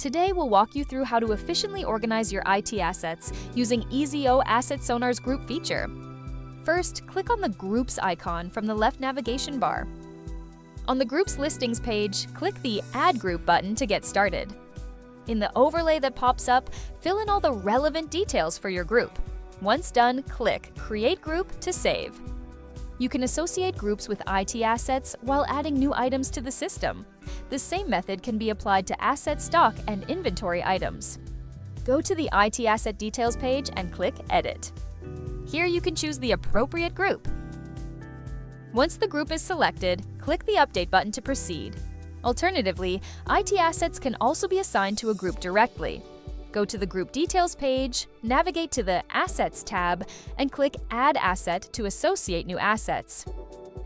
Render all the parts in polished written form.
Today, we'll walk you through how to efficiently organize your IT assets using EZO AssetSonar's group feature. First, click on the Groups icon from the left navigation bar. On the Groups Listings page, click the Add Group button to get started. In the overlay that pops up, fill in all the relevant details for your group. Once done, click Create Group to save. You can associate groups with IT assets while adding new items to the system. The same method can be applied to asset stock and inventory items. Go to the IT Asset Details page and click Edit. Here you can choose the appropriate group. Once the group is selected, click the Update button to proceed. Alternatively, IT assets can also be assigned to a group directly. Go to the Group Details page, navigate to the Assets tab, and click Add Asset to associate new assets.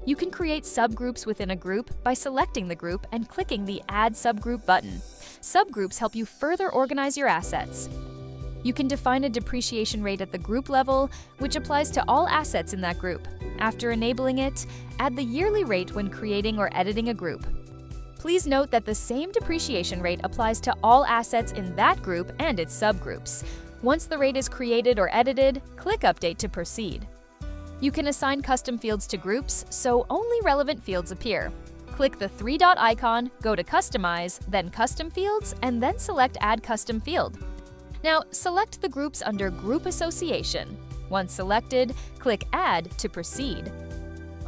You can create subgroups within a group by selecting the group and clicking the Add Subgroup button. Subgroups help you further organize your assets. You can define a depreciation rate at the group level, which applies to all assets in that group. After enabling it, add the yearly rate when creating or editing a group. Please note that the same depreciation rate applies to all assets in that group and its subgroups. Once the rate is created or edited, click Update to proceed. You can assign custom fields to groups, so only relevant fields appear. Click the three-dot icon, go to Customize, then Custom Fields, and then select Add Custom Field. Now, select the groups under Group Association. Once selected, click Add to proceed.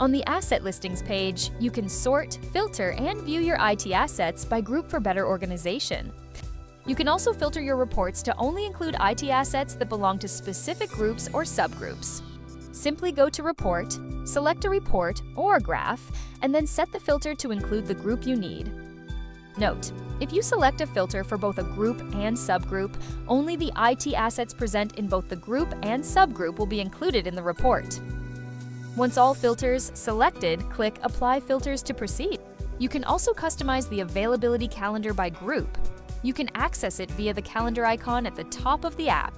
On the Asset Listings page, you can sort, filter, and view your IT assets by group for better organization. You can also filter your reports to only include IT assets that belong to specific groups or subgroups. Simply go to Report, select a report or a graph, and then set the filter to include the group you need. Note: if you select a filter for both a group and subgroup, only the IT assets present in both the group and subgroup will be included in the report. Once all filters selected, click Apply Filters to proceed. You can also customize the availability calendar by group. You can access it via the calendar icon at the top of the app.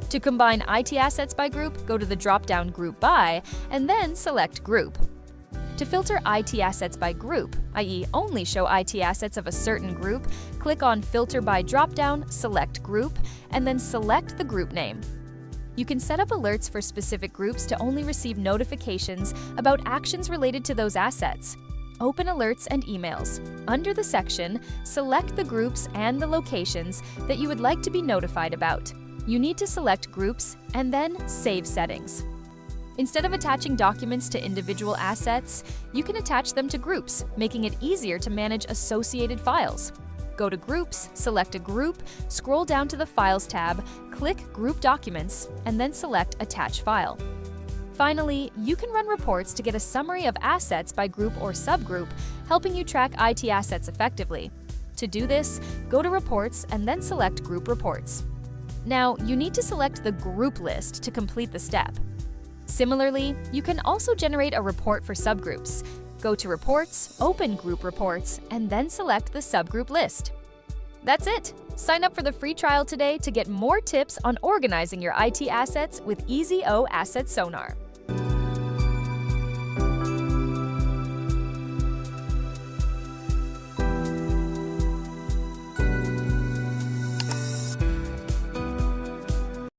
To combine IT assets by group, go to the drop-down Group By and then select Group. To filter IT assets by group, i.e. only show IT assets of a certain group, click on Filter by drop-down, select Group, and then select the group name. You can set up alerts for specific groups to only receive notifications about actions related to those assets. Open Alerts and Emails. Under the section, select the groups and the locations that you would like to be notified about. You need to select Groups and then Save Settings. Instead of attaching documents to individual assets, you can attach them to groups, making it easier to manage associated files. Go to Groups, select a group, scroll down to the Files tab, click Group Documents, and then select Attach File. Finally, you can run reports to get a summary of assets by group or subgroup, helping you track IT assets effectively. To do this, go to Reports and then select Group Reports. Now, you need to select the group list to complete the step. Similarly, you can also generate a report for subgroups. Go to Reports, open Group Reports, and then select the subgroup list. That's it! Sign up for the free trial today to get more tips on organizing your IT assets with EZO AssetSonar.